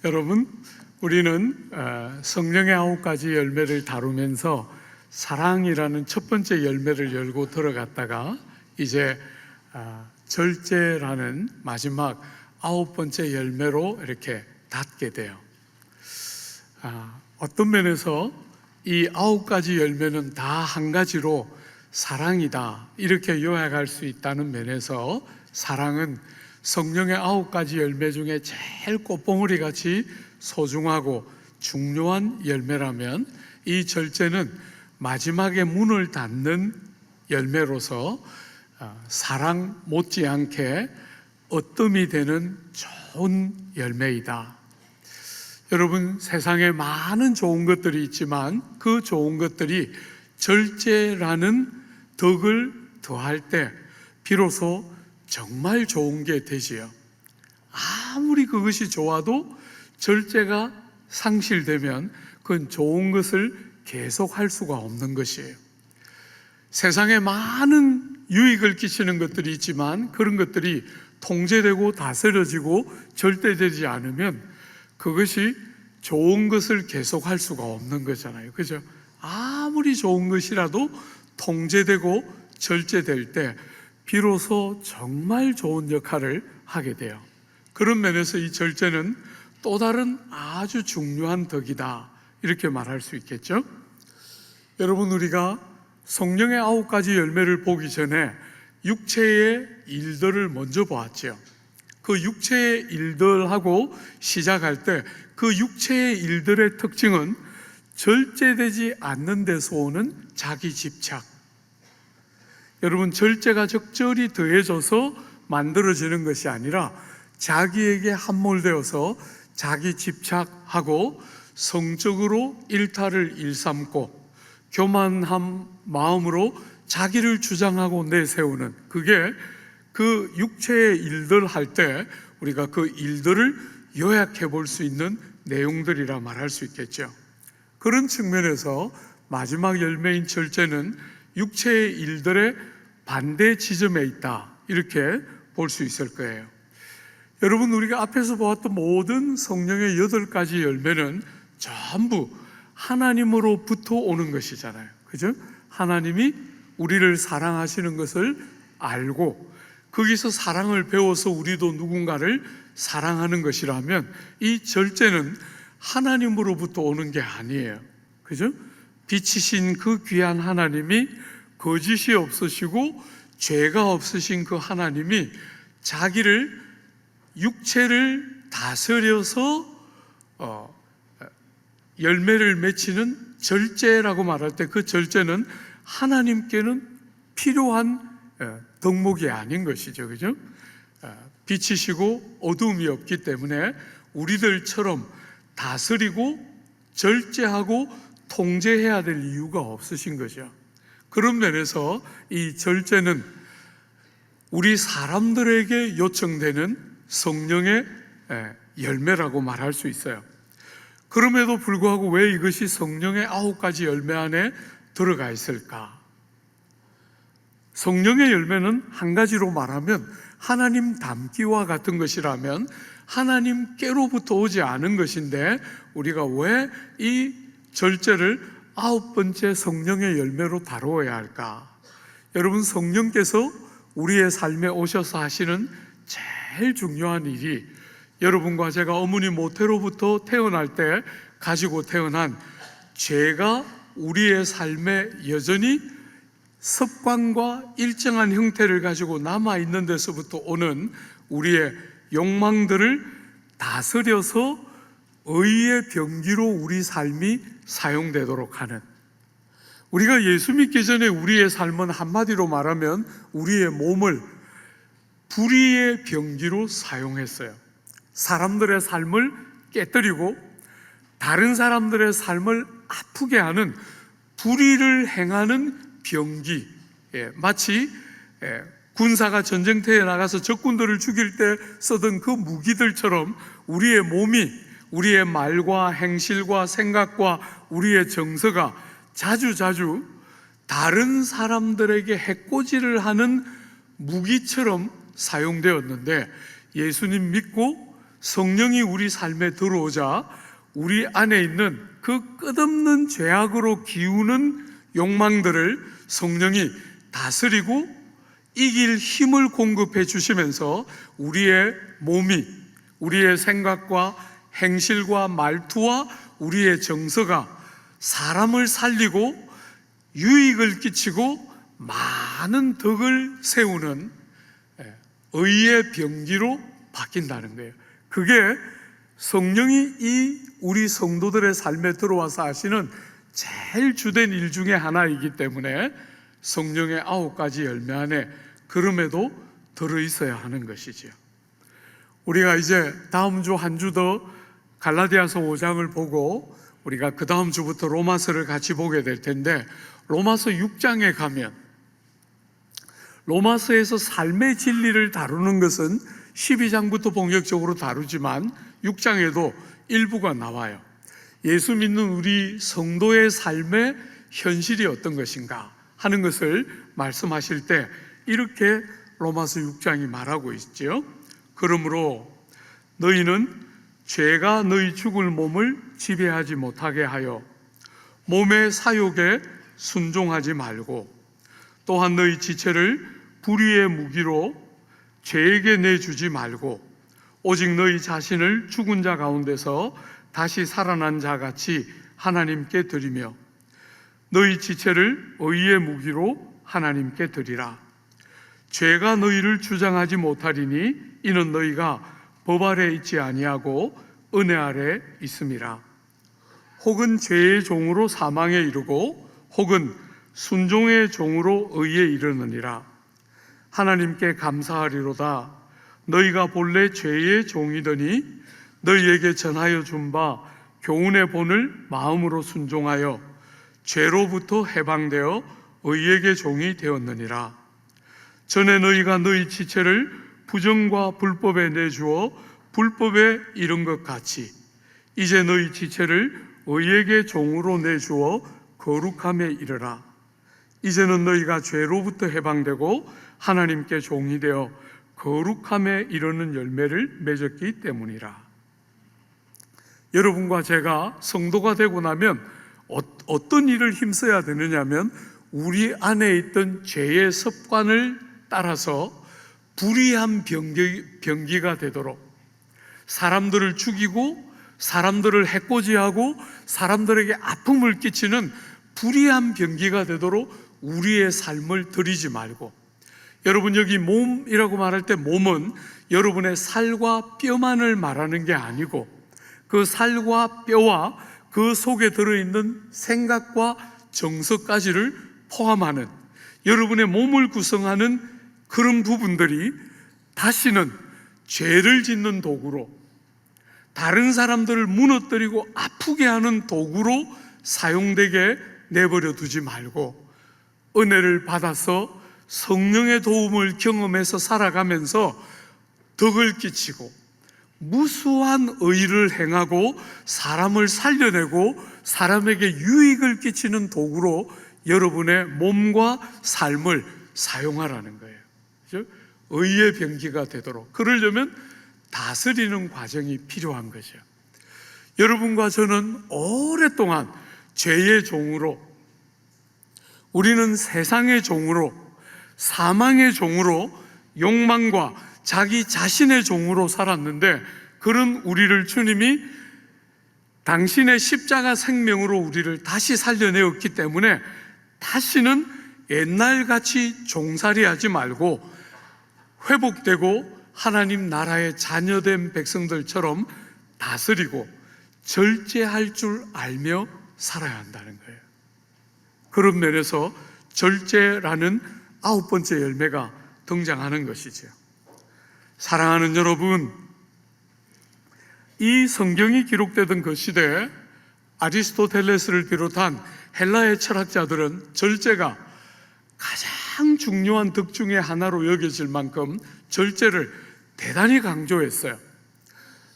여러분, 우리는 성령의 9가지 열매를 다루면서 사랑이라는 첫 번째 열매를 열고 들어갔다가 이제 절제라는 마지막 9번째 열매로 이렇게 닫게 돼요. 어떤 면에서 이 9가지 열매는 다 한 가지로 사랑이다, 이렇게 요약할 수 있다는 면에서 사랑은 성령의 9가지 열매 중에 제일 꽃봉오리 같이 소중하고 중요한 열매라면, 이 절제는 마지막에 문을 닫는 열매로서 사랑 못지않게 어뜸이 되는 좋은 열매이다. 여러분, 세상에 많은 좋은 것들이 있지만 그 좋은 것들이 절제라는 덕을 더할 때 비로소 정말 좋은 게 되지요. 아무리 그것이 좋아도 절제가 상실되면 그건 좋은 것을 계속할 수가 없는 것이에요. 세상에 많은 유익을 끼치는 것들이 있지만 그런 것들이 통제되고 다스려지고 절대되지 않으면 그것이 좋은 것을 계속할 수가 없는 거잖아요. 그죠? 아무리 좋은 것이라도 통제되고 절제될 때 비로소 정말 좋은 역할을 하게 돼요. 그런 면에서 이 절제는 또 다른 아주 중요한 덕이다, 이렇게 말할 수 있겠죠. 여러분, 우리가 성령의 9가지 열매를 보기 전에 육체의 일들을 먼저 보았죠. 그 육체의 일들하고 시작할 때 그 육체의 일들의 특징은 절제되지 않는 데서 오는 자기 집착. 여러분, 절제가 적절히 더해져서 만들어지는 것이 아니라 자기에게 함몰되어서 자기 집착하고 성적으로 일탈을 일삼고 교만한 마음으로 자기를 주장하고 내세우는, 그게 그 육체의 일들 할 때 우리가 그 일들을 요약해 볼 수 있는 내용들이라 말할 수 있겠죠. 그런 측면에서 마지막 열매인 절제는 육체의 일들의 반대 지점에 있다, 이렇게 볼 수 있을 거예요. 여러분, 우리가 앞에서 보았던 모든 성령의 8가지 열매는 전부 하나님으로부터 오는 것이잖아요. 그죠? 하나님이 우리를 사랑하시는 것을 알고 거기서 사랑을 배워서 우리도 누군가를 사랑하는 것이라면 이 절제는 하나님으로부터 오는 게 아니에요. 그죠? 빛이신 그 귀한 하나님이, 거짓이 없으시고 죄가 없으신 그 하나님이 자기를, 육체를 다스려서 열매를 맺히는 절제라고 말할 때 그 절제는 하나님께는 필요한 덕목이 아닌 것이죠. 그죠? 빛이시고 어두움이 없기 때문에 우리들처럼 다스리고 절제하고 통제해야 될 이유가 없으신 거죠. 그런 면에서 이 절제는 우리 사람들에게 요청되는 성령의 열매라고 말할 수 있어요. 그럼에도 불구하고 왜 이것이 성령의 9가지 열매 안에 들어가 있을까? 성령의 열매는 한 가지로 말하면 하나님 닮기와 같은 것이라면 하나님께로부터 오지 않은 것인데 우리가 왜 이 절제를 9번째 성령의 열매로 다루어야 할까? 여러분, 성령께서 우리의 삶에 오셔서 하시는 제일 중요한 일이 여러분과 제가 어머니 모태로부터 태어날 때 가지고 태어난 죄가 우리의 삶에 여전히 습관과 일정한 형태를 가지고 남아있는 데서부터 오는 우리의 욕망들을 다스려서 의의 병기로 우리 삶이 사용되도록 하는, 우리가 예수 믿기 전에 우리의 삶은 한마디로 말하면 우리의 몸을 불의의 병기로 사용했어요. 사람들의 삶을 깨뜨리고 다른 사람들의 삶을 아프게 하는 불의를 행하는 병기, 마치 군사가 전쟁터에 나가서 적군들을 죽일 때 쓰던 그 무기들처럼 우리의 몸이, 우리의 말과 행실과 생각과 우리의 정서가 자주자주 다른 사람들에게 해코지를 하는 무기처럼 사용되었는데, 예수님 믿고 성령이 우리 삶에 들어오자 우리 안에 있는 그 끝없는 죄악으로 기우는 욕망들을 성령이 다스리고 이길 힘을 공급해 주시면서 우리의 몸이, 우리의 생각과 행실과 말투와 우리의 정서가 사람을 살리고 유익을 끼치고 많은 덕을 세우는 의의 병기로 바뀐다는 거예요. 그게 성령이 이 우리 성도들의 삶에 들어와서 하시는 제일 주된 일 중에 하나이기 때문에 성령의 9가지 열매 안에 그럼에도 들어있어야 하는 것이지요. 우리가 이제 다음 주 한 주 더 갈라디아서 5장을 보고 우리가 그 다음 주부터 로마서를 같이 보게 될 텐데, 로마서 6장에 가면 로마서에서 삶의 진리를 다루는 것은 12장부터 본격적으로 다루지만 6장에도 일부가 나와요. 예수 믿는 우리 성도의 삶의 현실이 어떤 것인가 하는 것을 말씀하실 때 이렇게 로마서 6장이 말하고 있죠. 그러므로 너희는 죄가 너희 죽을 몸을 지배하지 못하게 하여 몸의 사욕에 순종하지 말고, 또한 너희 지체를 불의의 무기로 죄에게 내주지 말고 오직 너희 자신을 죽은 자 가운데서 다시 살아난 자 같이 하나님께 드리며 너희 지체를 의의 무기로 하나님께 드리라. 죄가 너희를 주장하지 못하리니 이는 너희가 법 아래 있지 아니하고 은혜 아래 있음이라. 혹은 죄의 종으로 사망에 이르고 혹은 순종의 종으로 의에 이르느니라. 하나님께 감사하리로다. 너희가 본래 죄의 종이더니 너희에게 전하여 준 바 교훈의 본을 마음으로 순종하여 죄로부터 해방되어 의에게 종이 되었느니라. 전에 너희가 너희 지체를 부정과 불법에 내주어 불법에 이른 것 같이 이제 너희 지체를 의에게 종으로 내주어 거룩함에 이르라. 이제는 너희가 죄로부터 해방되고 하나님께 종이 되어 거룩함에 이르는 열매를 맺었기 때문이라. 여러분과 제가 성도가 되고 나면 어떤 일을 힘써야 되느냐면 우리 안에 있던 죄의 습관을 따라서 불의한 병기가 되도록, 사람들을 죽이고 사람들을 해코지하고 사람들에게 아픔을 끼치는 불의한 병기가 되도록 우리의 삶을 들이지 말고, 여러분 여기 몸이라고 말할 때 몸은 여러분의 살과 뼈만을 말하는 게 아니고 그 살과 뼈와 그 속에 들어있는 생각과 정서까지를 포함하는 여러분의 몸을 구성하는 그런 부분들이 다시는 죄를 짓는 도구로, 다른 사람들을 무너뜨리고 아프게 하는 도구로 사용되게 내버려 두지 말고 은혜를 받아서 성령의 도움을 경험해서 살아가면서 덕을 끼치고 무수한 의를 행하고 사람을 살려내고 사람에게 유익을 끼치는 도구로 여러분의 몸과 삶을 사용하라는 거예요. 그렇죠? 의의 병기가 되도록 그러려면 다스리는 과정이 필요한 거죠. 여러분과 저는 오랫동안 죄의 종으로, 우리는 세상의 종으로, 사망의 종으로, 욕망과 자기 자신의 종으로 살았는데, 그런 우리를 주님이 당신의 십자가 생명으로 우리를 다시 살려내었기 때문에 다시는 옛날같이 종살이하지 말고 회복되고 하나님 나라의 자녀된 백성들처럼 다스리고 절제할 줄 알며 살아야 한다는 거예요. 그런 면에서 절제라는 9번째 열매가 등장하는 것이죠. 사랑하는 여러분, 이 성경이 기록되던 그 시대에 아리스토텔레스를 비롯한 헬라의 철학자들은 절제가 가장 중요한 덕 중의 하나로 여겨질 만큼 절제를 대단히 강조했어요.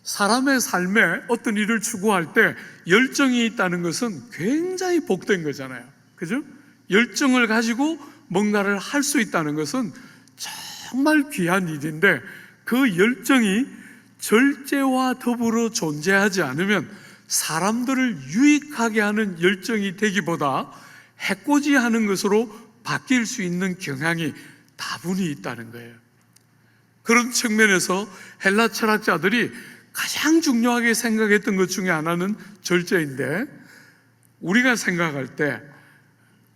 사람의 삶에 어떤 일을 추구할 때 열정이 있다는 것은 굉장히 복된 거잖아요. 그죠? 열정을 가지고 뭔가를 할 수 있다는 것은 정말 귀한 일인데 그 열정이 절제와 더불어 존재하지 않으면 사람들을 유익하게 하는 열정이 되기보다 해코지하는 것으로 바뀔 수 있는 경향이 다분히 있다는 거예요. 그런 측면에서 헬라 철학자들이 가장 중요하게 생각했던 것 중에 하나는 절제인데, 우리가 생각할 때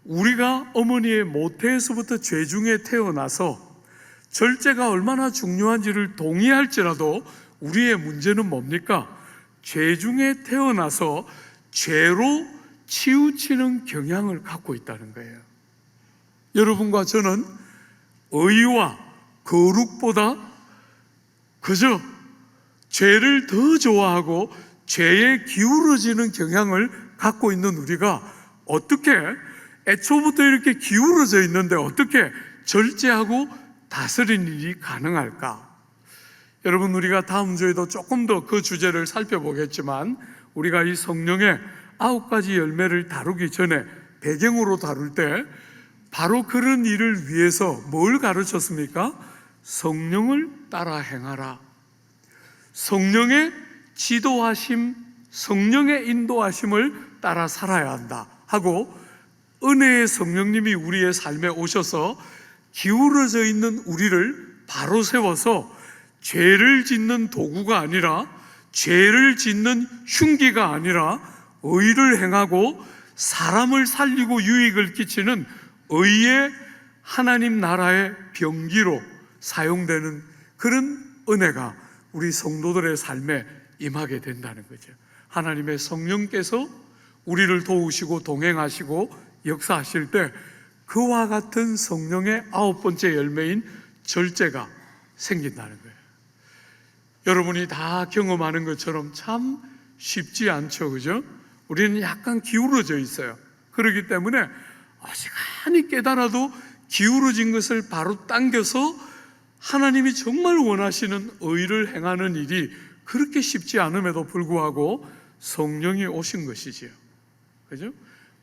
우리가 어머니의 모태에서부터 죄 중에 태어나서 절제가 얼마나 중요한지를 동의할지라도 우리의 문제는 뭡니까? 죄 중에 태어나서 죄로 치우치는 경향을 갖고 있다는 거예요. 여러분과 저는 의와 거룩보다 그저 죄를 더 좋아하고 죄에 기울어지는 경향을 갖고 있는 우리가 어떻게 애초부터 이렇게 기울어져 있는데 어떻게 절제하고 다스리는 일이 가능할까? 여러분, 우리가 다음 주에도 조금 더 그 주제를 살펴보겠지만, 우리가 이 성령의 9가지 열매를 다루기 전에 배경으로 다룰 때 바로 그런 일을 위해서 뭘 가르쳤습니까? 성령을 따라 행하라. 성령의 지도하심, 성령의 인도하심을 따라 살아야 한다 하고, 은혜의 성령님이 우리의 삶에 오셔서 기울어져 있는 우리를 바로 세워서 죄를 짓는 도구가 아니라, 죄를 짓는 흉기가 아니라 의를 행하고 사람을 살리고 유익을 끼치는 의의 하나님 나라의 병기로 사용되는 그런 은혜가 우리 성도들의 삶에 임하게 된다는 거죠. 하나님의 성령께서 우리를 도우시고 동행하시고 역사하실 때 그와 같은 성령의 9번째 열매인 절제가 생긴다는 거예요. 여러분이 다 경험하는 것처럼 참 쉽지 않죠, 그죠? 우리는 약간 기울어져 있어요. 그렇기 때문에 어지간히 깨달아도 기울어진 것을 바로 당겨서 하나님이 정말 원하시는 의를 행하는 일이 그렇게 쉽지 않음에도 불구하고 성령이 오신 것이지요. 그죠?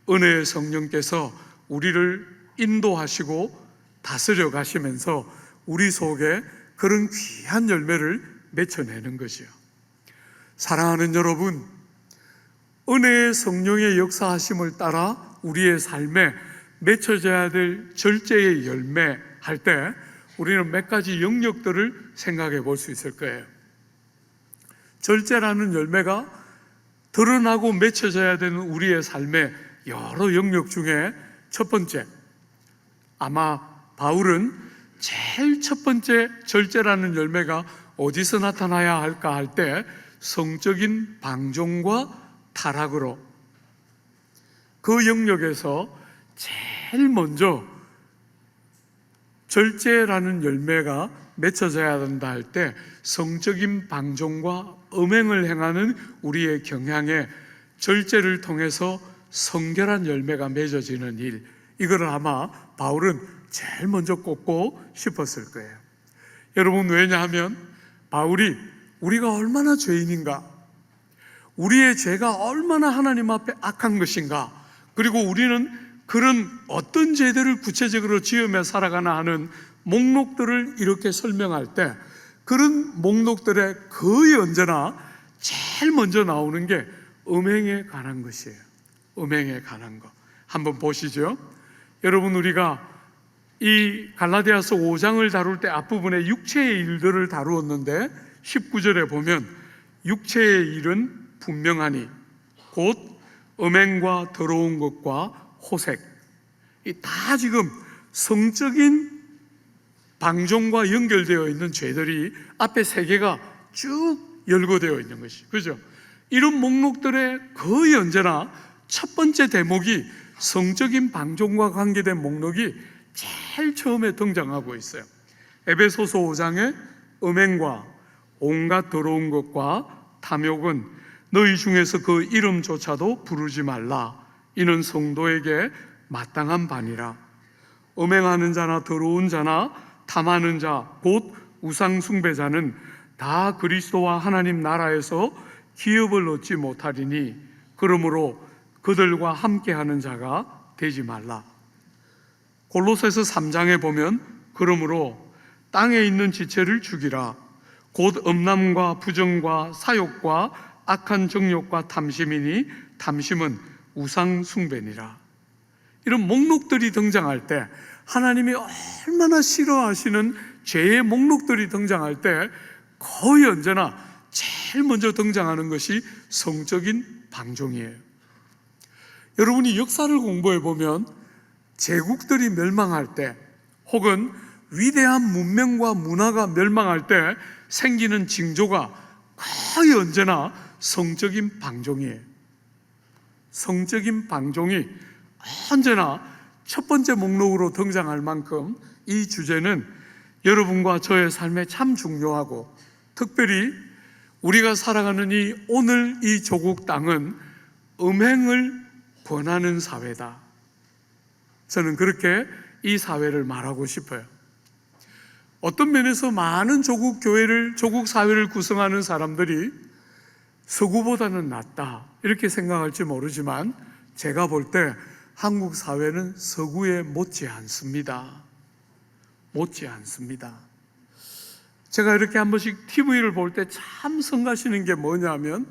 은혜의 성령께서 우리를 인도하시고 다스려 가시면서 우리 속에 그런 귀한 열매를 맺혀내는 것이요. 사랑하는 여러분, 은혜의 성령의 역사하심을 따라 우리의 삶에 맺혀져야 될 절제의 열매 할 때 우리는 몇 가지 영역들을 생각해 볼 수 있을 거예요. 절제라는 열매가 드러나고 맺혀져야 되는 우리의 삶의 여러 영역 중에 첫 번째, 아마 바울은 제일 첫 번째 절제라는 열매가 어디서 나타나야 할까 할 때 성적인 방종과 타락으로, 그 영역에서 제일 먼저 절제라는 열매가 맺혀져야 된다 할 때 성적인 방종과 음행을 행하는 우리의 경향에 절제를 통해서 성결한 열매가 맺어지는 일, 이걸 아마 바울은 제일 먼저 꼽고 싶었을 거예요. 여러분, 왜냐하면 바울이 우리가 얼마나 죄인인가, 우리의 죄가 얼마나 하나님 앞에 악한 것인가, 그리고 우리는 그런 어떤 죄들을 구체적으로 지으며 살아가나 하는 목록들을 이렇게 설명할 때 그런 목록들에 거의 언제나 제일 먼저 나오는 게 음행에 관한 것이에요. 음행에 관한 것 한번 보시죠. 여러분, 우리가 이 갈라디아서 5장을 다룰 때 앞부분에 육체의 일들을 다루었는데 19절에 보면 육체의 일은 분명하니 곧 음행과 더러운 것과 호색, 이 다 지금 성적인 방종과 연결되어 있는 죄들이 앞에 세 개가 쭉 열거되어 있는 것이, 그죠? 이런 목록들의 거의 언제나 첫 번째 대목이 성적인 방종과 관계된 목록이 제일 처음에 등장하고 있어요. 에베소서 5장에 음행과 온갖 더러운 것과 탐욕은 너희 중에서 그 이름조차도 부르지 말라. 이는 성도에게 마땅한 바니라. 음행하는 자나 더러운 자나 탐하는 자 곧 우상 숭배자는 다 그리스도와 하나님 나라에서 기업을 얻지 못하리니 그러므로 그들과 함께하는 자가 되지 말라. 골로새서 3장에 보면 그러므로 땅에 있는 지체를 죽이라. 곧 음란과 부정과 사욕과 악한 정욕과 탐심이니 탐심은 우상 숭배니라. 이런 목록들이 등장할 때, 하나님이 얼마나 싫어하시는 죄의 목록들이 등장할 때 거의 언제나 제일 먼저 등장하는 것이 성적인 방종이에요. 여러분이 역사를 공부해 보면 제국들이 멸망할 때, 혹은 위대한 문명과 문화가 멸망할 때 생기는 징조가 거의 언제나 성적인 방종이에요. 성적인 방종이 언제나 첫 번째 목록으로 등장할 만큼 이 주제는 여러분과 저의 삶에 참 중요하고, 특별히 우리가 살아가는 이 오늘 이 조국 땅은 음행을 권하는 사회다. 저는 그렇게 이 사회를 말하고 싶어요. 어떤 면에서 많은 조국 교회를, 조국 사회를 구성하는 사람들이 서구보다는 낫다 이렇게 생각할지 모르지만, 제가 볼 때 한국 사회는 서구에 못지 않습니다. 못지 않습니다. 제가 이렇게 한 번씩 TV를 볼 때 참 성가시는 게 뭐냐면,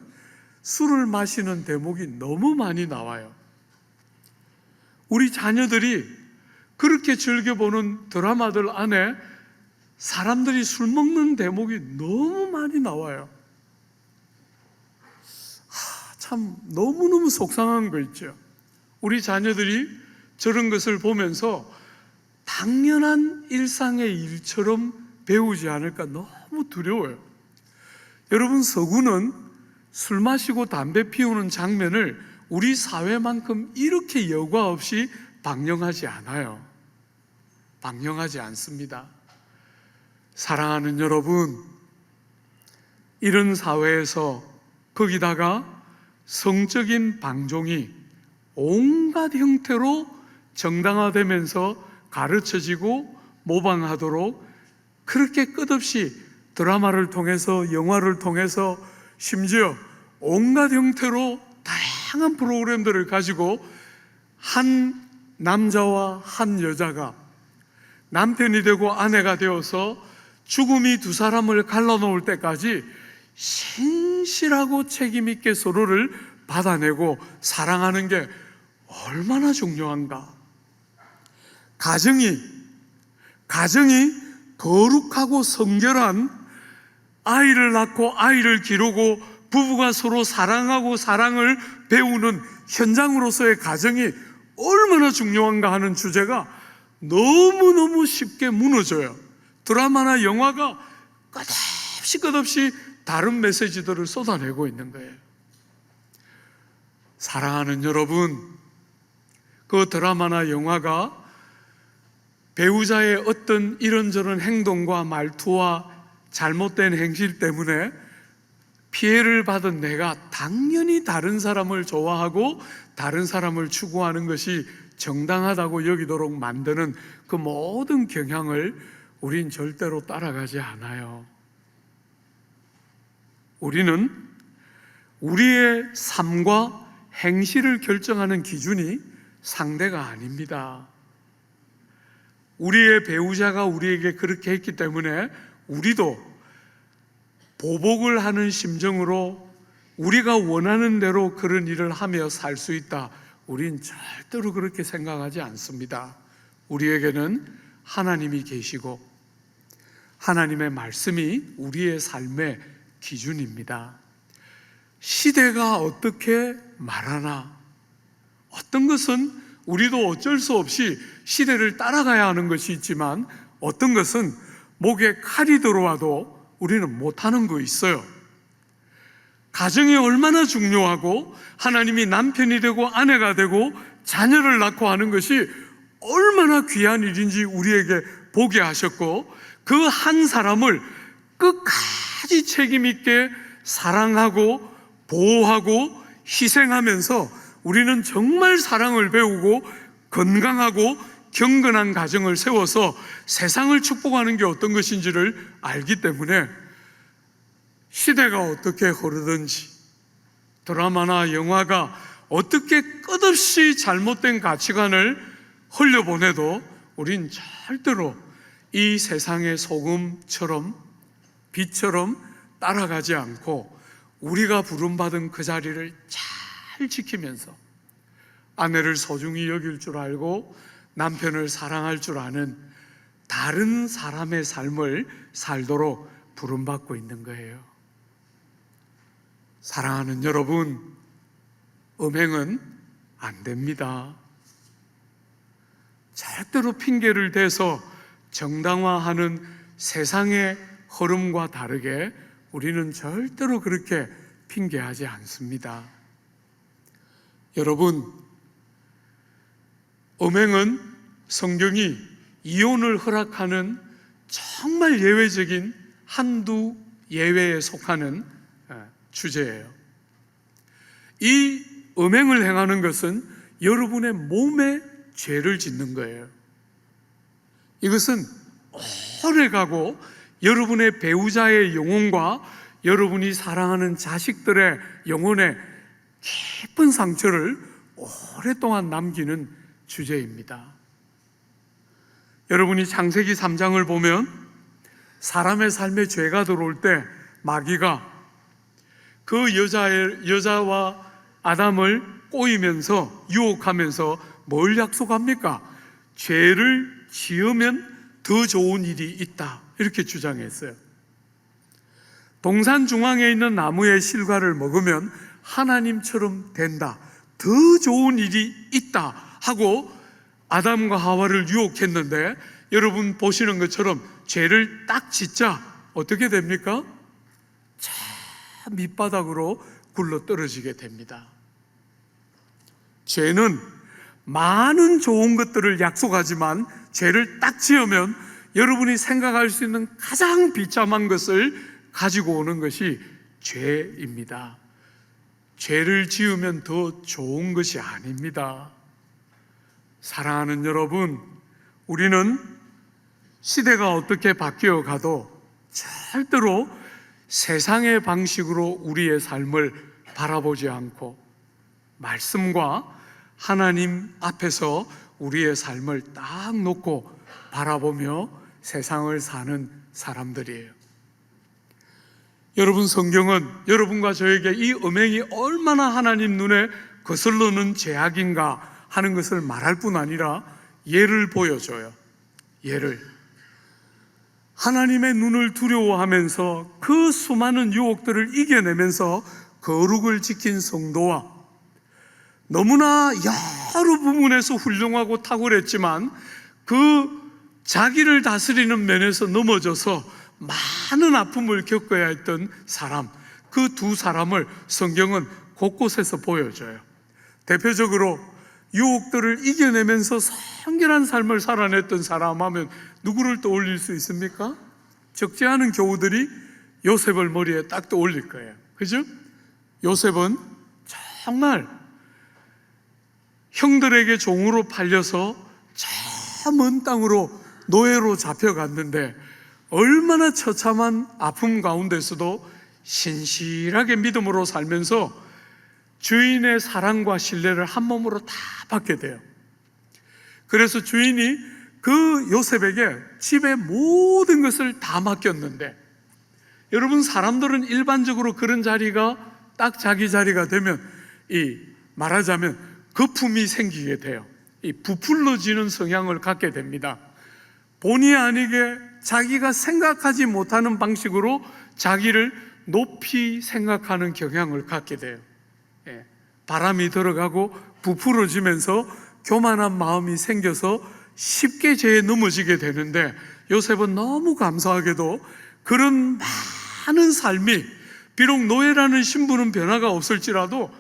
술을 마시는 대목이 너무 많이 나와요. 우리 자녀들이 그렇게 즐겨보는 드라마들 안에 사람들이 술 먹는 대목이 너무 많이 나와요. 참 너무너무 속상한 거 있죠. 우리 자녀들이 저런 것을 보면서 당연한 일상의 일처럼 배우지 않을까 너무 두려워요. 여러분, 서구는 술 마시고 담배 피우는 장면을 우리 사회만큼 이렇게 여과 없이 방영하지 않아요. 방영하지 않습니다. 사랑하는 여러분, 이런 사회에서 거기다가 성적인 방종이 온갖 형태로 정당화되면서 가르쳐지고 모방하도록 그렇게 끝없이 드라마를 통해서, 영화를 통해서, 심지어 온갖 형태로 다양한 프로그램들을 가지고 한 남자와 한 여자가 남편이 되고 아내가 되어서 죽음이 두 사람을 갈라놓을 때까지 신실하고 책임있게 서로를 받아내고 사랑하는 게 얼마나 중요한가. 가정이 거룩하고 성결한 아이를 낳고 아이를 기르고 부부가 서로 사랑하고 사랑을 배우는 현장으로서의 가정이 얼마나 중요한가 하는 주제가 너무너무 쉽게 무너져요. 드라마나 영화가 끝없이 다른 메시지들을 쏟아내고 있는 거예요. 사랑하는 여러분, 그 드라마나 영화가 배우자의 어떤 이런저런 행동과 말투와 잘못된 행실 때문에 피해를 받은 내가 당연히 다른 사람을 좋아하고 다른 사람을 추구하는 것이 정당하다고 여기도록 만드는 그 모든 경향을 우린 절대로 따라가지 않아요. 우리는 우리의 삶과 행실을 결정하는 기준이 상대가 아닙니다. 우리의 배우자가 우리에게 그렇게 했기 때문에 우리도 보복을 하는 심정으로 우리가 원하는 대로 그런 일을 하며 살 수 있다. 우린 절대로 그렇게 생각하지 않습니다. 우리에게는 하나님이 계시고 하나님의 말씀이 우리의 삶의 기준입니다. 시대가 어떻게 말하나, 어떤 것은 우리도 어쩔 수 없이 시대를 따라가야 하는 것이 있지만, 어떤 것은 목에 칼이 들어와도 우리는 못하는 거 있어요. 가정이 얼마나 중요하고 하나님이 남편이 되고 아내가 되고 자녀를 낳고 하는 것이 얼마나 귀한 일인지 우리에게 보게 하셨고, 그 한 사람을 끝까지 책임있게 사랑하고 보호하고 희생하면서 우리는 정말 사랑을 배우고 건강하고 경건한 가정을 세워서 세상을 축복하는 게 어떤 것인지를 알기 때문에 시대가 어떻게 흐르든지, 드라마나 영화가 어떻게 끝없이 잘못된 가치관을 흘려보내도 우린 절대로 이 세상의 소금처럼 빛처럼 따라가지 않고 우리가 부름받은 그 자리를 잘 지키면서 아내를 소중히 여길 줄 알고 남편을 사랑할 줄 아는 다른 사람의 삶을 살도록 부름받고 있는 거예요. 사랑하는 여러분, 음행은 안 됩니다. 절대로 핑계를 대서 정당화하는 세상의 흐름과 다르게 우리는 절대로 그렇게 핑계하지 않습니다. 여러분, 음행은 성경이 이혼을 허락하는 정말 예외적인 한두 예외에 속하는 주제예요. 이 음행을 행하는 것은 여러분의 몸에 죄를 짓는 거예요. 이것은 오래가고 여러분의 배우자의 영혼과 여러분이 사랑하는 자식들의 영혼에 깊은 상처를 오랫동안 남기는 주제입니다. 여러분이 창세기 3장을 보면 사람의 삶에 죄가 들어올 때 마귀가 그 여자와 아담을 꼬이면서 유혹하면서 뭘 약속합니까? 죄를 지으면 더 좋은 일이 있다, 이렇게 주장했어요. 동산 중앙에 있는 나무의 실과를 먹으면 하나님처럼 된다, 더 좋은 일이 있다 하고 아담과 하와를 유혹했는데, 여러분 보시는 것처럼 죄를 딱 짓자 어떻게 됩니까? 저 밑바닥으로 굴러 떨어지게 됩니다. 죄는 많은 좋은 것들을 약속하지만 죄를 딱 지으면 여러분이 생각할 수 있는 가장 비참한 것을 가지고 오는 것이 죄입니다. 죄를 지으면 더 좋은 것이 아닙니다. 사랑하는 여러분, 우리는 시대가 어떻게 바뀌어 가도 절대로 세상의 방식으로 우리의 삶을 바라보지 않고 말씀과 하나님 앞에서 우리의 삶을 딱 놓고 바라보며 세상을 사는 사람들이에요. 여러분, 성경은 여러분과 저에게 이 음행이 얼마나 하나님 눈에 거슬러는 죄악인가 하는 것을 말할 뿐 아니라 예를 보여줘요. 예를. 하나님의 눈을 두려워하면서 그 수많은 유혹들을 이겨내면서 거룩을 지킨 성도와 너무나 여러 부분에서 훌륭하고 탁월했지만 그 자기를 다스리는 면에서 넘어져서 많은 아픔을 겪어야 했던 사람, 그 두 사람을 성경은 곳곳에서 보여줘요. 대표적으로 유혹들을 이겨내면서 성결한 삶을 살아냈던 사람 하면 누구를 떠올릴 수 있습니까? 적지 않은 교우들이 요셉을 머리에 딱 떠올릴 거예요. 그죠? 요셉은 정말 형들에게 종으로 팔려서 저 먼 땅으로 노예로 잡혀갔는데 얼마나 처참한 아픔 가운데서도 신실하게 믿음으로 살면서 주인의 사랑과 신뢰를 한 몸으로 다 받게 돼요. 그래서 주인이 그 요셉에게 집의 모든 것을 다 맡겼는데, 여러분, 사람들은 일반적으로 그런 자리가 딱 자기 자리가 되면 말하자면 거품이 생기게 돼요. 부풀러지는 성향을 갖게 됩니다. 본의 아니게 자기가 생각하지 못하는 방식으로 자기를 높이 생각하는 경향을 갖게 돼요. 바람이 들어가고 부풀어지면서 교만한 마음이 생겨서 쉽게 죄에 넘어지게 되는데, 요셉은 너무 감사하게도 그런 많은 삶이, 비록 노예라는 신분은 변화가 없을지라도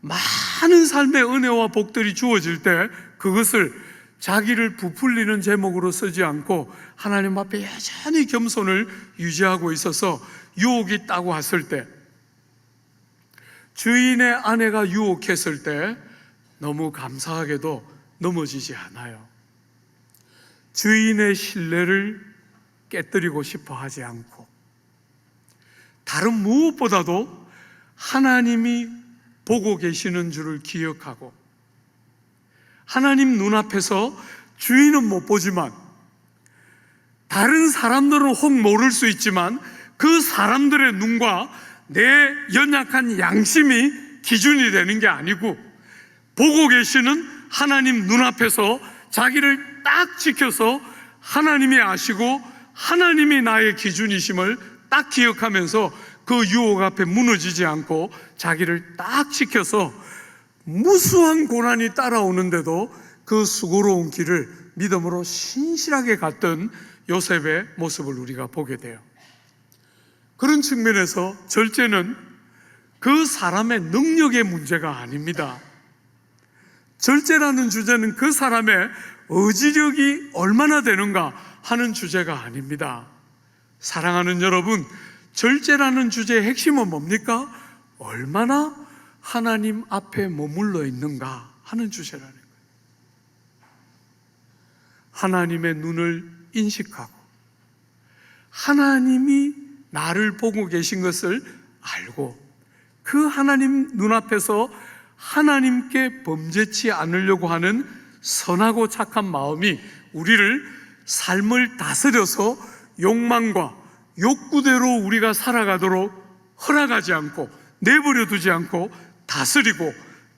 많은 삶의 은혜와 복들이 주어질 때 그것을 자기를 부풀리는 제목으로 쓰지 않고 하나님 앞에 여전히 겸손을 유지하고 있어서 유혹이 딱 왔을 때, 주인의 아내가 유혹했을 때 너무 감사하게도 넘어지지 않아요. 주인의 신뢰를 깨뜨리고 싶어 하지 않고, 다른 무엇보다도 하나님이 보고 계시는 줄을 기억하고, 하나님 눈앞에서 주인은 못 보지만 다른 사람들은 혹 모를 수 있지만 그 사람들의 눈과 내 연약한 양심이 기준이 되는 게 아니고 보고 계시는 하나님 눈앞에서 자기를 딱 지켜서 하나님이 아시고 하나님이 나의 기준이심을 딱 기억하면서 그 유혹 앞에 무너지지 않고 자기를 딱 지켜서 무수한 고난이 따라오는데도 그 수고로운 길을 믿음으로 신실하게 갔던 요셉의 모습을 우리가 보게 돼요. 그런 측면에서 절제는 그 사람의 능력의 문제가 아닙니다. 절제라는 주제는 그 사람의 의지력이 얼마나 되는가 하는 주제가 아닙니다. 사랑하는 여러분, 절제라는 주제의 핵심은 뭡니까? 얼마나 하나님 앞에 머물러 있는가 하는 주제라는 거예요. 하나님의 눈을 인식하고 하나님이 나를 보고 계신 것을 알고 그 하나님 눈앞에서 하나님께 범죄치 않으려고 하는 선하고 착한 마음이 우리를 삶을 다스려서 욕망과 욕구대로 우리가 살아가도록 허락하지 않고 내버려 두지 않고 다스리고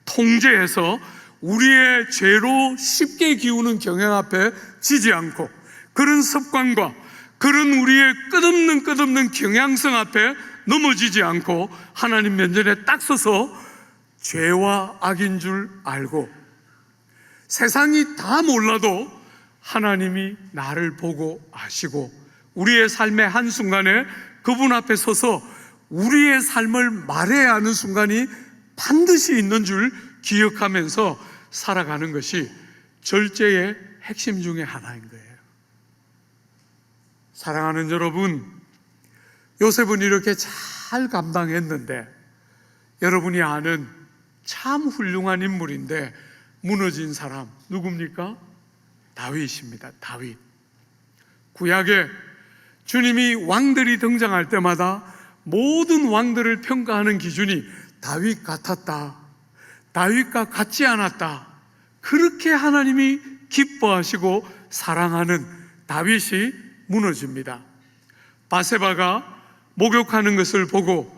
통제해서 우리의 죄로 쉽게 기우는 경향 앞에 지지 않고 그런 습관과 그런 우리의 끝없는 경향성 앞에 넘어지지 않고 하나님 면전에 딱 서서 죄와 악인 줄 알고 세상이 다 몰라도 하나님이 나를 보고 아시고 우리의 삶의 한순간에 그분 앞에 서서 우리의 삶을 말해야 하는 순간이 반드시 있는 줄 기억하면서 살아가는 것이 절제의 핵심 중에 하나인 거예요. 사랑하는 여러분, 요셉은 이렇게 잘 감당했는데 여러분이 아는 참 훌륭한 인물인데 무너진 사람 누굽니까? 다윗입니다. 다윗. 구약에 주님이 왕들이 등장할 때마다 모든 왕들을 평가하는 기준이 다윗 같았다, 다윗과 같지 않았다, 그렇게 하나님이 기뻐하시고 사랑하는 다윗이 무너집니다. 바세바가 목욕하는 것을 보고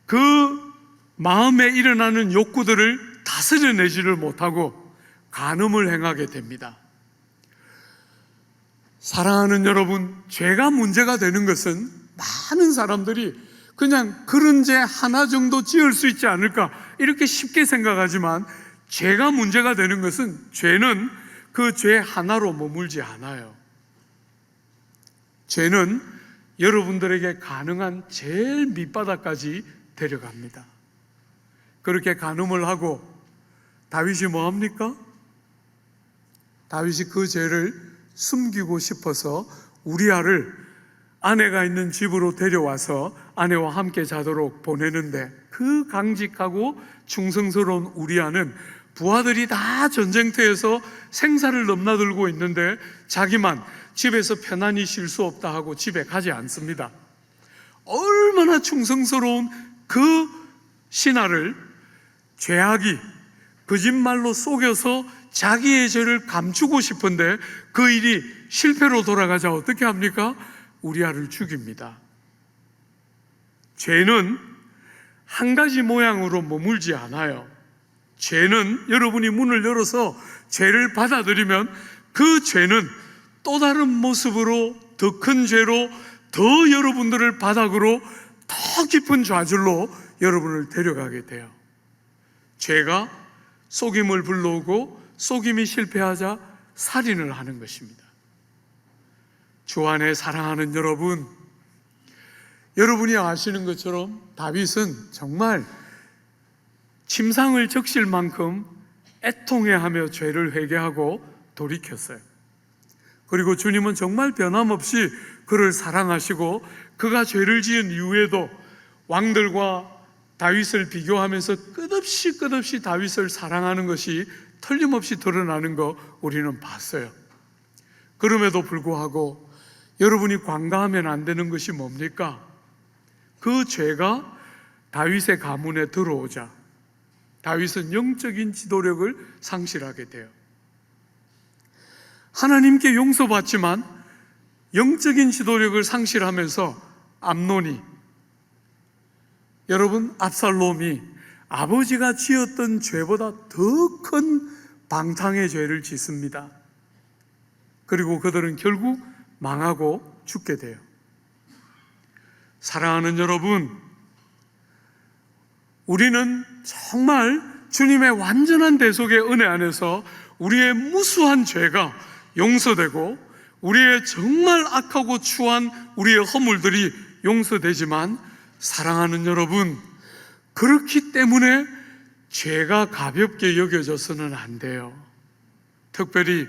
그 마음에 일어나는 욕구들을 다스려내지를 못하고 간음을 행하게 됩니다. 사랑하는 여러분, 죄가 문제가 되는 것은 많은 사람들이 그냥 그런 죄 하나 정도 지을 수 있지 않을까 이렇게 쉽게 생각하지만 죄가 문제가 되는 것은 죄는 그 죄 하나로 머물지 않아요. 죄는 여러분들에게 가능한 제일 밑바닥까지 데려갑니다. 그렇게 간음을 하고 다윗이 뭐합니까? 다윗이 그 죄를 숨기고 싶어서 우리아를 아내가 있는 집으로 데려와서 아내와 함께 자도록 보내는데 그 강직하고 충성스러운 우리아는 부하들이 다 전쟁터에서 생사를 넘나들고 있는데 자기만 집에서 편안히 쉴 수 없다 하고 집에 가지 않습니다. 얼마나 충성스러운 그 신하를 죄악이 거짓말로 속여서 자기의 죄를 감추고 싶은데 그 일이 실패로 돌아가자 어떻게 합니까? 우리아를 죽입니다. 죄는 한 가지 모양으로 머물지 않아요. 죄는 여러분이 문을 열어서 죄를 받아들이면 그 죄는 또 다른 모습으로 더 큰 죄로 더 여러분들을 바닥으로 더 깊은 좌절로 여러분을 데려가게 돼요. 죄가 속임을 불러오고 속임이 실패하자 살인을 하는 것입니다. 주 안에 사랑하는 여러분, 여러분이 아시는 것처럼 다윗은 정말 침상을 적실 만큼 애통해하며 죄를 회개하고 돌이켰어요. 그리고 주님은 정말 변함없이 그를 사랑하시고 그가 죄를 지은 이후에도 왕들과 다윗을 비교하면서 끝없이 다윗을 사랑하는 것이 틀림없이 드러나는 거 우리는 봤어요. 그럼에도 불구하고 여러분이 관가하면 안 되는 것이 뭡니까? 그 죄가 다윗의 가문에 들어오자 다윗은 영적인 지도력을 상실하게 돼요. 하나님께 용서받지만 영적인 지도력을 상실하면서 암논이 여러분, 압살롬이 아버지가 지었던 죄보다 더 큰 방탕의 죄를 짓습니다. 그리고 그들은 결국 망하고 죽게 돼요. 사랑하는 여러분, 우리는 정말 주님의 완전한 대속의 은혜 안에서 우리의 무수한 죄가 용서되고 우리의 정말 악하고 추한 우리의 허물들이 용서되지만, 사랑하는 여러분, 그렇기 때문에 죄가 가볍게 여겨져서는 안 돼요. 특별히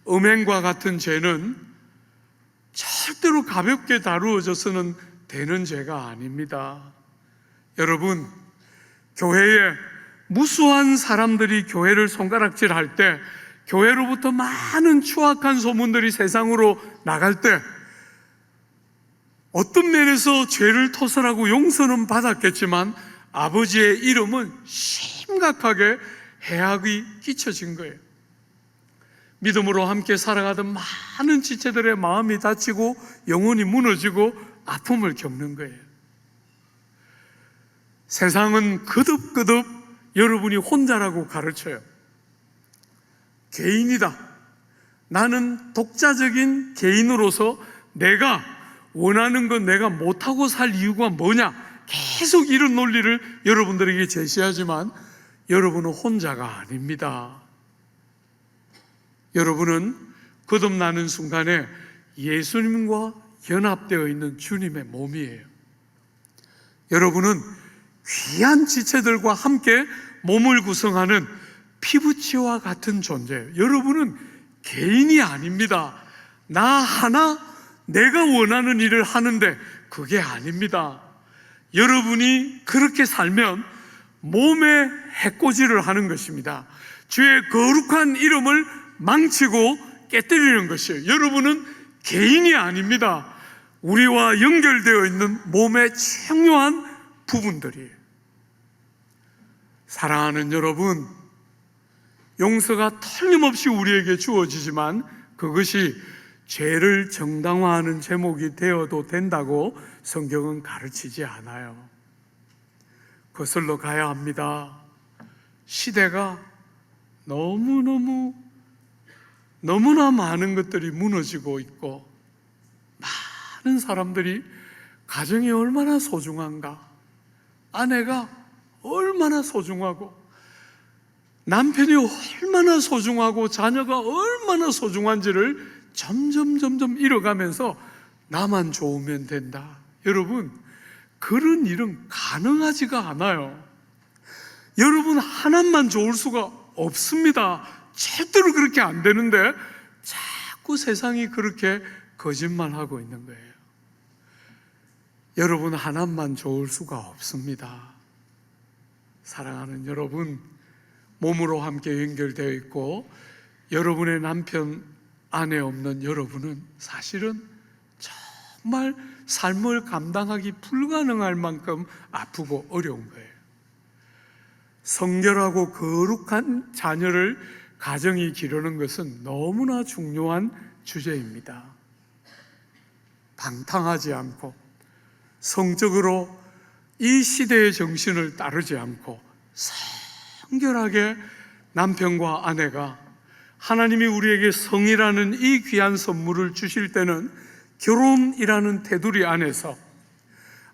음행과 같은 죄는 절대로 가볍게 다루어져서는 되는 죄가 아닙니다. 여러분, 교회에 무수한 사람들이 교회를 손가락질할 때, 교회로부터 많은 추악한 소문들이 세상으로 나갈 때, 어떤 면에서 죄를 토설하고 용서는 받았겠지만 아버지의 이름은 심각하게 해악이 끼쳐진 거예요. 믿음으로 함께 살아가던 많은 지체들의 마음이 다치고 영혼이 무너지고 아픔을 겪는 거예요. 세상은 거듭거듭 여러분이 혼자라고 가르쳐요. 개인이다. 나는 독자적인 개인으로서 내가 원하는 건 내가 못하고 살 이유가 뭐냐, 계속 이런 논리를 여러분들에게 제시하지만 여러분은 혼자가 아닙니다. 여러분은 거듭나는 순간에 예수님과 연합되어 있는 주님의 몸이에요. 여러분은 귀한 지체들과 함께 몸을 구성하는 피부치와 같은 존재예요. 여러분은 개인이 아닙니다. 나 하나 내가 원하는 일을 하는데 그게 아닙니다. 여러분이 그렇게 살면 몸에 해코지를 하는 것입니다. 주의 거룩한 이름을 망치고 깨뜨리는 것이에요. 여러분은 개인이 아닙니다. 우리와 연결되어 있는 몸의 중요한 부분들이에요. 사랑하는 여러분, 용서가 틀림없이 우리에게 주어지지만 그것이 죄를 정당화하는 제목이 되어도 된다고 성경은 가르치지 않아요. 거슬러 가야 합니다. 시대가 너무나 많은 것들이 무너지고 있고, 많은 사람들이 가정이 얼마나 소중한가, 아내가 얼마나 소중하고 남편이 얼마나 소중하고 자녀가 얼마나 소중한지를 점점 잃어가면서 나만 좋으면 된다. 여러분, 그런 일은 가능하지가 않아요. 여러분 하나만 좋을 수가 없습니다. 절대로 그렇게 안 되는데 자꾸 세상이 그렇게 거짓말하고 있는 거예요. 여러분 하나만 좋을 수가 없습니다. 사랑하는 여러분, 몸으로 함께 연결되어 있고 여러분의 남편, 아내 없는 여러분은 사실은 정말 삶을 감당하기 불가능할 만큼 아프고 어려운 거예요. 성결하고 거룩한 자녀를 가정이 기르는 것은 너무나 중요한 주제입니다. 방탕하지 않고 성적으로 이 시대의 정신을 따르지 않고 성결하게 남편과 아내가 하나님이 우리에게 성이라는 이 귀한 선물을 주실 때는 결혼이라는 테두리 안에서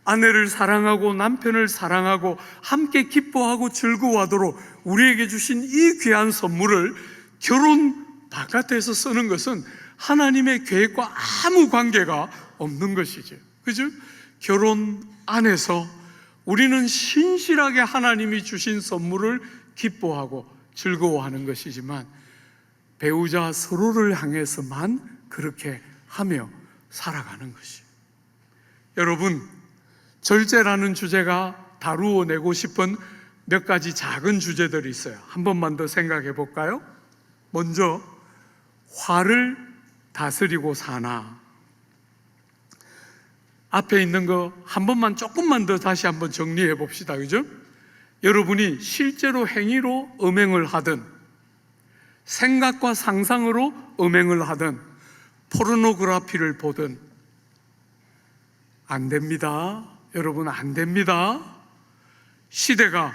아내를 사랑하고 남편을 사랑하고 함께 기뻐하고 즐거워하도록 우리에게 주신 이 귀한 선물을 결혼 바깥에서 쓰는 것은 하나님의 계획과 아무 관계가 없는 것이죠. 그죠? 결혼 안에서 우리는 신실하게 하나님이 주신 선물을 기뻐하고 즐거워하는 것이지만 배우자 서로를 향해서만 그렇게 하며 살아가는 것이에요. 여러분, 절제라는 주제가 다루어내고 싶은 몇 가지 작은 주제들이 있어요. 한 번만 더 생각해 볼까요? 먼저, 화를 다스리고 사나. 앞에 있는 거 한 번만 조금만 더 다시 한번 정리해 봅시다. 그죠? 여러분이 실제로 행위로 음행을 하든 생각과 상상으로 음행을 하든 포르노그래피를 보든 안 됩니다. 여러분, 안 됩니다. 시대가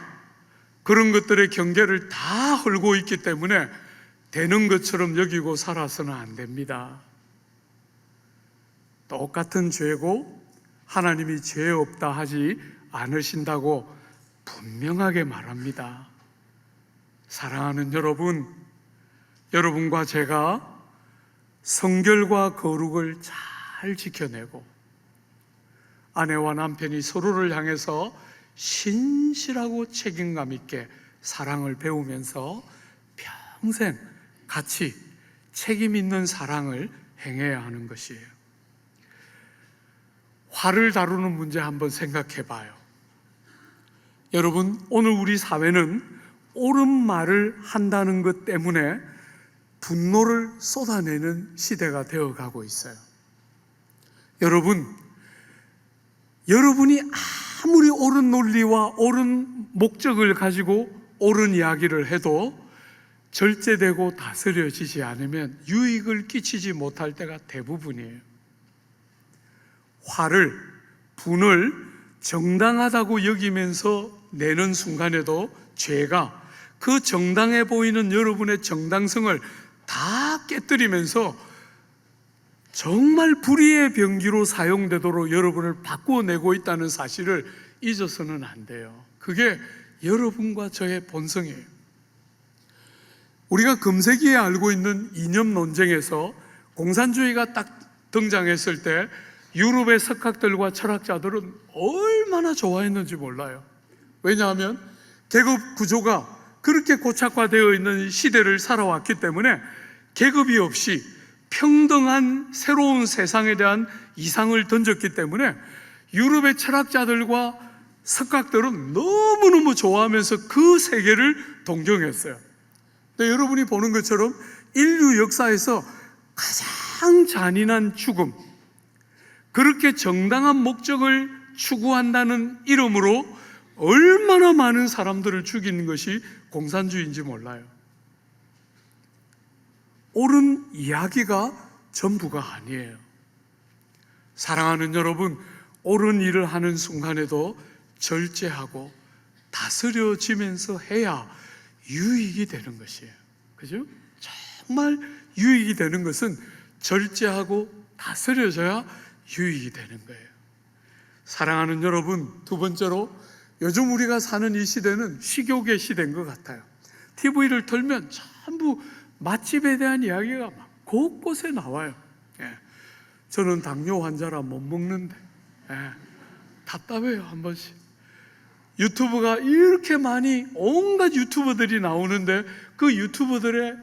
그런 것들의 경계를 다 헐고 있기 때문에 되는 것처럼 여기고 살아서는 안 됩니다. 똑같은 죄고 하나님이 죄 없다 하지 않으신다고 분명하게 말합니다. 사랑하는 여러분, 여러분과 제가 성결과 거룩을 잘 지켜내고 아내와 남편이 서로를 향해서 신실하고 책임감 있게 사랑을 배우면서 평생 같이 책임 있는 사랑을 행해야 하는 것이에요. 화를 다루는 문제 한번 생각해 봐요. 여러분, 오늘 우리 사회는 옳은 말을 한다는 것 때문에 분노를 쏟아내는 시대가 되어가고 있어요. 여러분이 아무리 옳은 논리와 옳은 목적을 가지고 옳은 이야기를 해도 절제되고 다스려지지 않으면 유익을 끼치지 못할 때가 대부분이에요. 분을 정당하다고 여기면서 내는 순간에도 죄가 그 정당해 보이는 여러분의 정당성을 다 깨뜨리면서 정말 불의의 병기로 사용되도록 여러분을 바꾸어내고 있다는 사실을 잊어서는 안 돼요. 그게 여러분과 저의 본성이에요. 우리가 금세기에 알고 있는 이념 논쟁에서 공산주의가 딱 등장했을 때 유럽의 석학들과 철학자들은 얼마나 좋아했는지 몰라요. 왜냐하면 계급 구조가 그렇게 고착화되어 있는 시대를 살아왔기 때문에 계급이 없이 평등한 새로운 세상에 대한 이상을 던졌기 때문에 유럽의 철학자들과 석학들은 너무너무 좋아하면서 그 세계를 동경했어요. 근데 여러분이 보는 것처럼 인류 역사에서 가장 잔인한 죽음, 그렇게 정당한 목적을 추구한다는 이름으로 얼마나 많은 사람들을 죽이는 것이 공산주의인지 몰라요. 옳은 이야기가 전부가 아니에요. 사랑하는 여러분, 옳은 일을 하는 순간에도 절제하고 다스려지면서 해야 유익이 되는 것이에요. 그죠? 정말 유익이 되는 것은 절제하고 다스려져야 유익이 되는 거예요. 사랑하는 여러분, 두 번째로 요즘 우리가 사는 이 시대는 식욕의 시대인 것 같아요. TV를 틀면 전부 맛집에 대한 이야기가 막 곳곳에 나와요. 저는 당뇨 환자라 못 먹는데 답답해요. 한 번씩 유튜브가 이렇게 많이 온갖 유튜버들이 나오는데 그 유튜버들의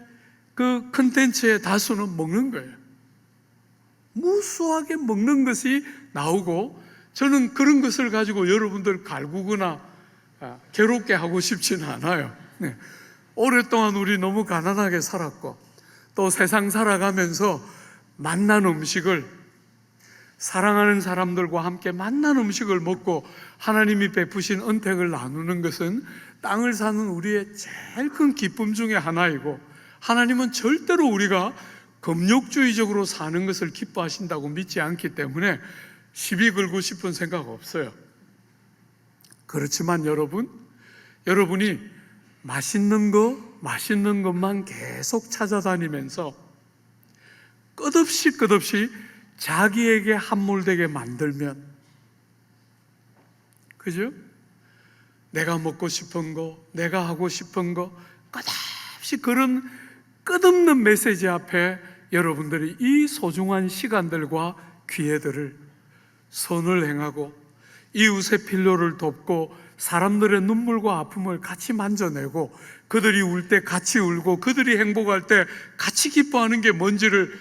그 컨텐츠의 다수는 먹는 거예요. 무수하게 먹는 것이 나오고, 저는 그런 것을 가지고 여러분들 갈구거나 괴롭게 하고 싶지는 않아요. 오랫동안 우리 너무 가난하게 살았고 또 세상 살아가면서 맛난 음식을, 사랑하는 사람들과 함께 맛난 음식을 먹고 하나님이 베푸신 은택을 나누는 것은 땅을 사는 우리의 제일 큰 기쁨 중에 하나이고, 하나님은 절대로 우리가 금욕주의적으로 사는 것을 기뻐하신다고 믿지 않기 때문에 시비 걸고 싶은 생각 없어요. 그렇지만 여러분이 맛있는 것만 계속 찾아다니면서 끝없이 자기에게 함몰되게 만들면, 그죠? 내가 먹고 싶은 거, 내가 하고 싶은 거, 끝없이 그런 끝없는 메시지 앞에 여러분들이 이 소중한 시간들과 기회들을 선을 행하고 이웃의 필요를 돕고 사람들의 눈물과 아픔을 같이 만져내고 그들이 울 때 같이 울고 그들이 행복할 때 같이 기뻐하는 게 뭔지를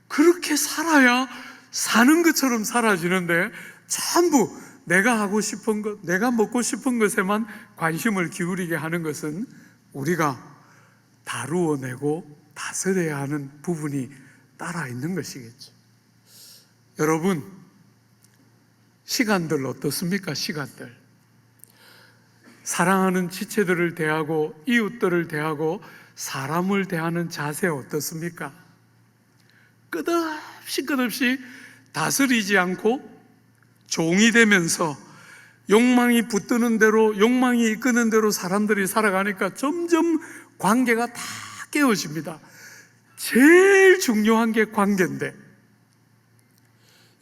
그렇게 살아야 사는 것처럼 사라지는데, 전부 내가 하고 싶은 것, 내가 먹고 싶은 것에만 관심을 기울이게 하는 것은 우리가 다루어내고 다스려야 하는 부분이 따라 있는 것이겠죠. 여러분, 시간들 어떻습니까? 시간들. 사랑하는 지체들을 대하고 이웃들을 대하고 사람을 대하는 자세 어떻습니까? 끝없이 다스리지 않고 종이 되면서 욕망이 붙드는 대로, 욕망이 이끄는 대로 사람들이 살아가니까 점점 관계가 다 깨어집니다. 제일 중요한 게 관계인데,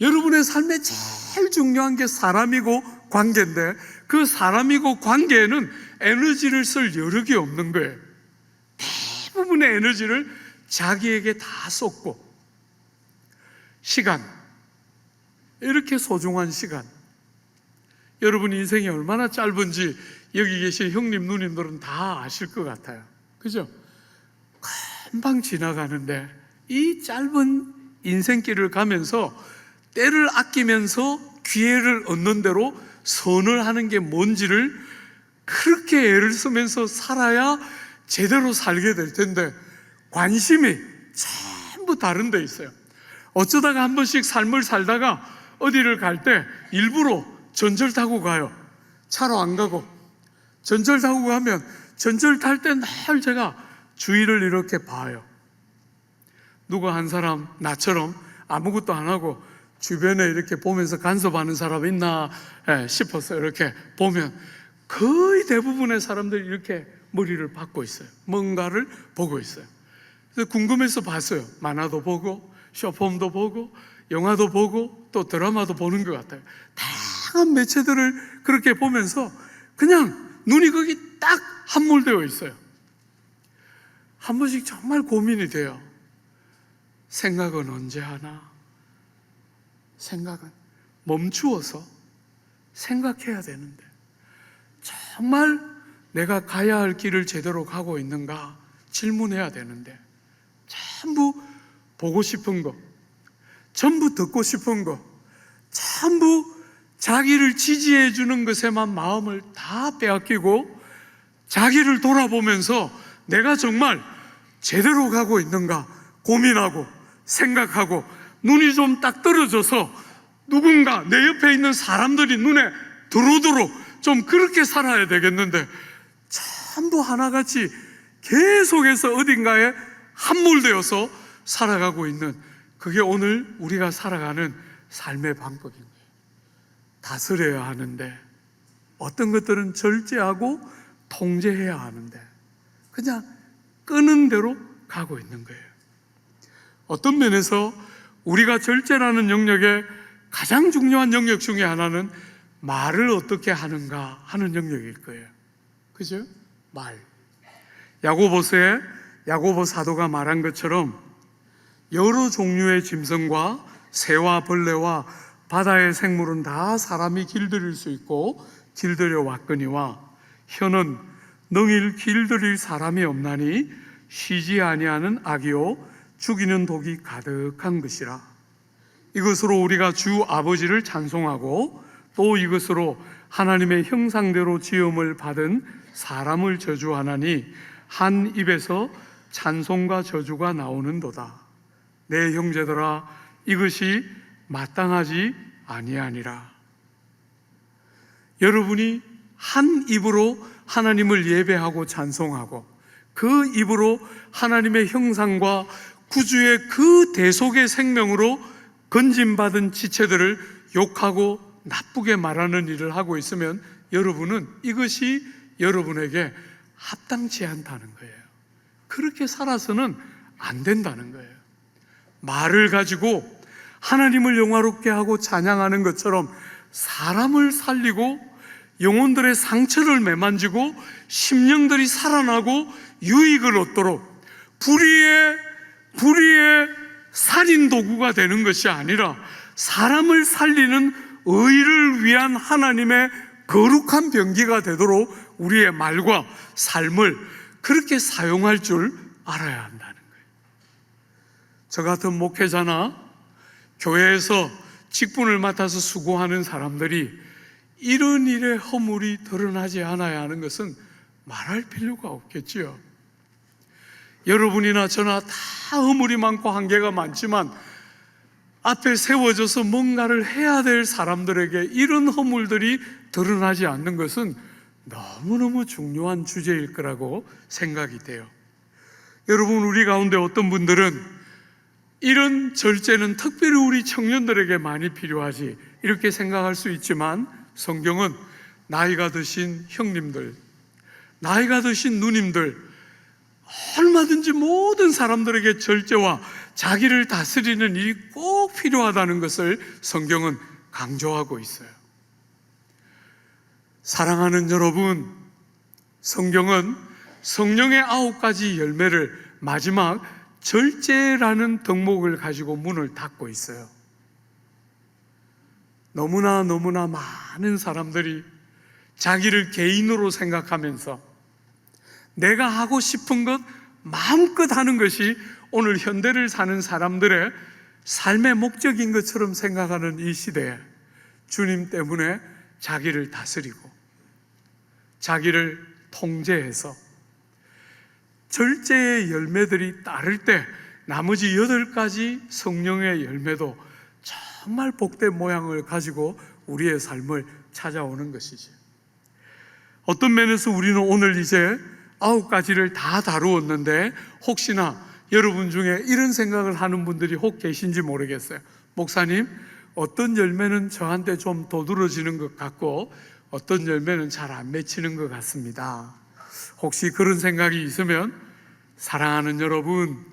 여러분의 삶에 제일 중요한 게 사람이고 관계인데, 그 사람이고 관계에는 에너지를 쓸 여력이 없는 거예요. 대부분의 에너지를 자기에게 다 쏟고, 시간, 이렇게 소중한 시간, 여러분 인생이 얼마나 짧은지 여기 계신 형님 누님들은 다 아실 것 같아요. 그죠? 금방 지나가는데 이 짧은 인생길을 가면서 때를 아끼면서 기회를 얻는 대로 선을 하는 게 뭔지를 그렇게 애를 쓰면서 살아야 제대로 살게 될 텐데, 관심이 전부 다른 데 있어요. 어쩌다가 한 번씩 삶을 살다가 어디를 갈 때 일부러 전철 타고 가요. 차로 안 가고 전철 타고 가면, 전철 탈 때 늘 제가 주위를 이렇게 봐요. 누가 한 사람 나처럼 아무것도 안 하고 주변에 이렇게 보면서 간섭하는 사람 있나 싶어서 이렇게 보면 거의 대부분의 사람들이 이렇게 머리를 박고 있어요. 뭔가를 보고 있어요. 그래서 궁금해서 봤어요. 만화도 보고 쇼폼도 보고 영화도 보고 또 드라마도 보는 것 같아요. 다양한 매체들을 그렇게 보면서 그냥 눈이 거기 딱 함몰되어 있어요. 한 번씩 정말 고민이 돼요. 생각은 언제 하나? 생각은 멈추어서 생각해야 되는데, 정말 내가 가야 할 길을 제대로 가고 있는가 질문해야 되는데, 전부 보고 싶은 거, 전부 듣고 싶은 거, 전부 자기를 지지해 주는 것에만 마음을 다 빼앗기고 자기를 돌아보면서 내가 정말 제대로 가고 있는가 고민하고 생각하고, 눈이 좀 딱 떨어져서 누군가 내 옆에 있는 사람들이 눈에 들어오도록 좀 그렇게 살아야 되겠는데, 전부 하나같이 계속해서 어딘가에 함몰되어서 살아가고 있는, 그게 오늘 우리가 살아가는 삶의 방법인 거예요. 다스려야 하는데, 어떤 것들은 절제하고 통제해야 하는데 그냥 끄는 대로 가고 있는 거예요. 어떤 면에서 우리가 절제라는 영역의 가장 중요한 영역 중에 하나는 말을 어떻게 하는가 하는 영역일 거예요. 그죠? 말. 야고보서에 야고보 사도가 말한 것처럼 여러 종류의 짐승과 새와 벌레와 바다의 생물은 다 사람이 길들일 수 있고 길들여 왔거니와 혀는 능일 길들일 사람이 없나니 쉬지 아니하는 악이요 죽이는 독이 가득한 것이라. 이것으로 우리가 주 아버지를 찬송하고 또 이것으로 하나님의 형상대로 지음을 받은 사람을 저주하나니 한 입에서 찬송과 저주가 나오는도다. 내 형제들아, 이것이 마땅하지 아니하니라. 여러분이 한 입으로 하나님을 예배하고 찬송하고 그 입으로 하나님의 형상과 구주의 그 대속의 생명으로 건짐받은 지체들을 욕하고 나쁘게 말하는 일을 하고 있으면 여러분은 이것이 여러분에게 합당치 않다는 거예요. 그렇게 살아서는 안 된다는 거예요. 말을 가지고 하나님을 영화롭게 하고 찬양하는 것처럼 사람을 살리고 영혼들의 상처를 매만지고 심령들이 살아나고 유익을 얻도록 불의의 살인 도구가 되는 것이 아니라 사람을 살리는 의를 위한 하나님의 거룩한 병기가 되도록 우리의 말과 삶을 그렇게 사용할 줄 알아야 한다는 거예요. 저 같은 목회자나 교회에서 직분을 맡아서 수고하는 사람들이 이런 일의 허물이 드러나지 않아야 하는 것은 말할 필요가 없겠지요. 여러분이나 저나 다 허물이 많고 한계가 많지만 앞에 세워져서 뭔가를 해야 될 사람들에게 이런 허물들이 드러나지 않는 것은 너무너무 중요한 주제일 거라고 생각이 돼요. 여러분, 우리 가운데 어떤 분들은 이런 절제는 특별히 우리 청년들에게 많이 필요하지 이렇게 생각할 수 있지만 성경은 나이가 드신 형님들, 나이가 드신 누님들, 얼마든지 모든 사람들에게 절제와 자기를 다스리는 일이 꼭 필요하다는 것을 성경은 강조하고 있어요. 사랑하는 여러분, 성경은 성령의 9가지 열매를 마지막 절제라는 덕목을 가지고 문을 닫고 있어요. 너무나 많은 사람들이 자기를 개인으로 생각하면서 내가 하고 싶은 것 마음껏 하는 것이 오늘 현대를 사는 사람들의 삶의 목적인 것처럼 생각하는 이 시대에 주님 때문에 자기를 다스리고 자기를 통제해서 절제의 열매들이 따를 때 나머지 8가지 성령의 열매도 정말 복된 모양을 가지고 우리의 삶을 찾아오는 것이죠. 어떤 면에서 우리는 오늘 이제 9가지를 다 다루었는데 혹시나 여러분 중에 이런 생각을 하는 분들이 혹 계신지 모르겠어요. 목사님, 어떤 열매는 저한테 좀 도드러지는 것 같고 어떤 열매는 잘 안 맺히는 것 같습니다. 혹시 그런 생각이 있으면 사랑하는 여러분,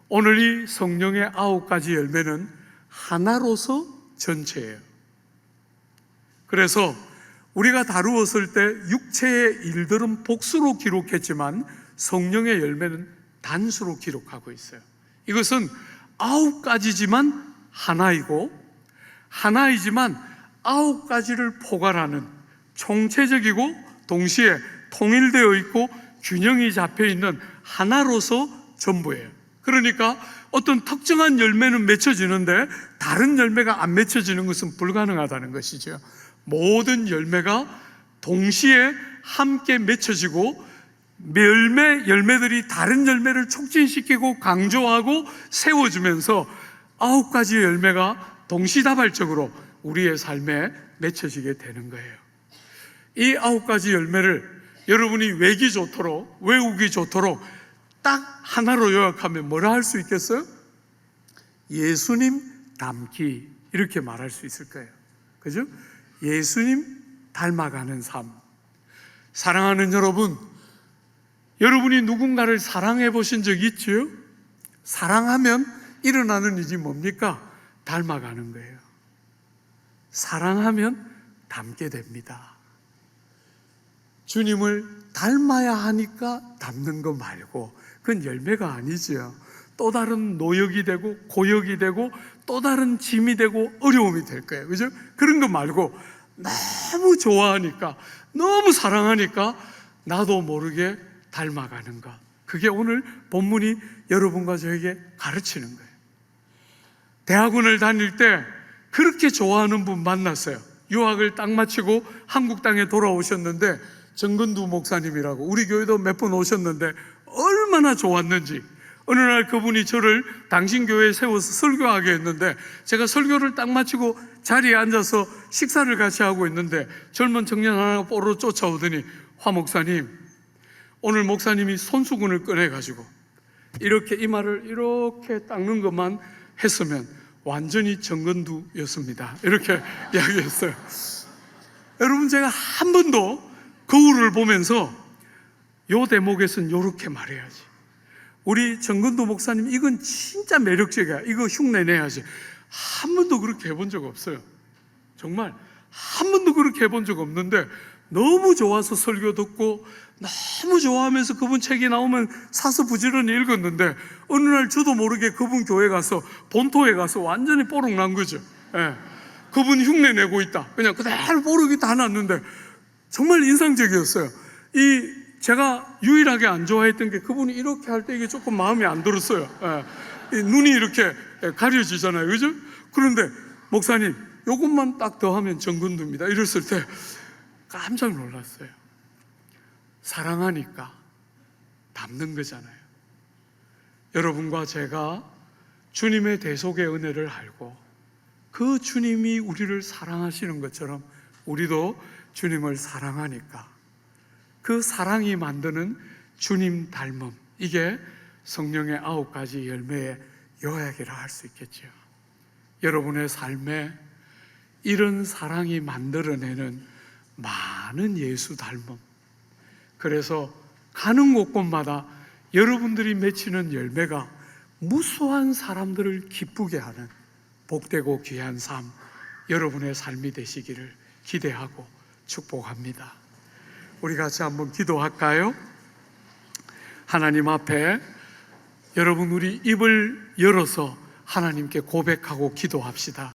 오늘 이 성령의 9가지 열매는 하나로서 전체예요. 그래서 우리가 다루었을 때 육체의 일들은 복수로 기록했지만 성령의 열매는 단수로 기록하고 있어요. 이것은 9가지지만 하나이고 하나이지만 9가지를 포괄하는 총체적이고 동시에 통일되어 있고 균형이 잡혀 있는 하나로서 전부예요. 그러니까 어떤 특정한 열매는 맺혀지는데 다른 열매가 안 맺혀지는 것은 불가능하다는 것이죠. 모든 열매가 동시에 함께 맺혀지고 열매들이 다른 열매를 촉진시키고 강조하고 세워주면서 9가지 열매가 동시다발적으로 우리의 삶에 맺혀지게 되는 거예요. 이 9가지 열매를 여러분이 외우기 좋도록 딱 하나로 요약하면 뭐라 할 수 있겠어요? 예수님 닮기, 이렇게 말할 수 있을 거예요. 그죠? 예수님 닮아가는 삶. 사랑하는 여러분, 여러분이 누군가를 사랑해 보신 적 있죠? 사랑하면 일어나는 일이 뭡니까? 닮아가는 거예요. 사랑하면 닮게 됩니다. 주님을 닮아야 하니까 닮는 거 말고 그건 열매가 아니죠. 또 다른 노역이 되고 고역이 되고 또 다른 짐이 되고 어려움이 될 거예요. 그죠? 그런 거 말고 너무 좋아하니까, 너무 사랑하니까 나도 모르게 닮아가는 것. 그게 오늘 본문이 여러분과 저에게 가르치는 거예요. 대학원을 다닐 때 그렇게 좋아하는 분 만났어요. 유학을 딱 마치고 한국 땅에 돌아오셨는데 정근두 목사님이라고, 우리 교회도 몇 번 오셨는데 얼마나 좋았는지. 어느 날 그분이 저를 당신 교회에 세워서 설교하게 했는데 제가 설교를 딱 마치고 자리에 앉아서 식사를 같이 하고 있는데 젊은 청년 하나가 뽀로 쫓아오더니, 화 목사님, 오늘 목사님이 손수건을 꺼내가지고 이렇게 이마를 이렇게 닦는 것만 했으면 완전히 정근두였습니다. 이렇게 이야기했어요. 여러분, 제가 한 번도 거울을 보면서 요 대목에서는 이렇게 말해야지, 우리 정근두 목사님 이건 진짜 매력적이야, 이거 흉내 내야지, 한 번도 그렇게 해본 적 없어요. 정말 한 번도 그렇게 해본 적 없는데 너무 좋아서 설교 듣고 너무 좋아하면서 그분 책이 나오면 사서 부지런히 읽었는데 어느 날 저도 모르게 그분 교회 가서 본토에 가서 완전히 뽀록 난 거죠. 예. 그분 흉내 내고 있다, 그냥 그대로 뽀록이 다 났는데 정말 인상적이었어요. 제가 유일하게 안 좋아했던 게 그분이 이렇게 할 때 이게 조금 마음에 안 들었어요. 예. 눈이 이렇게 가려지잖아요. 그죠? 그런데 목사님, 요것만 딱 더하면 정근두입니다, 이랬을 때 깜짝 놀랐어요. 사랑하니까 닮는 거잖아요. 여러분과 제가 주님의 대속의 은혜를 알고 그 주님이 우리를 사랑하시는 것처럼 우리도 주님을 사랑하니까 그 사랑이 만드는 주님 닮음, 이게 성령의 9가지 열매의 요약이라 할 수 있겠죠. 여러분의 삶에 이런 사랑이 만들어내는 많은 예수 닮음. 그래서 가는 곳곳마다 여러분들이 맺히는 열매가 무수한 사람들을 기쁘게 하는 복되고 귀한 삶, 여러분의 삶이 되시기를 기대하고 축복합니다. 우리 같이 한번 기도할까요? 하나님 앞에 여러분, 우리 입을 열어서 하나님께 고백하고 기도합시다.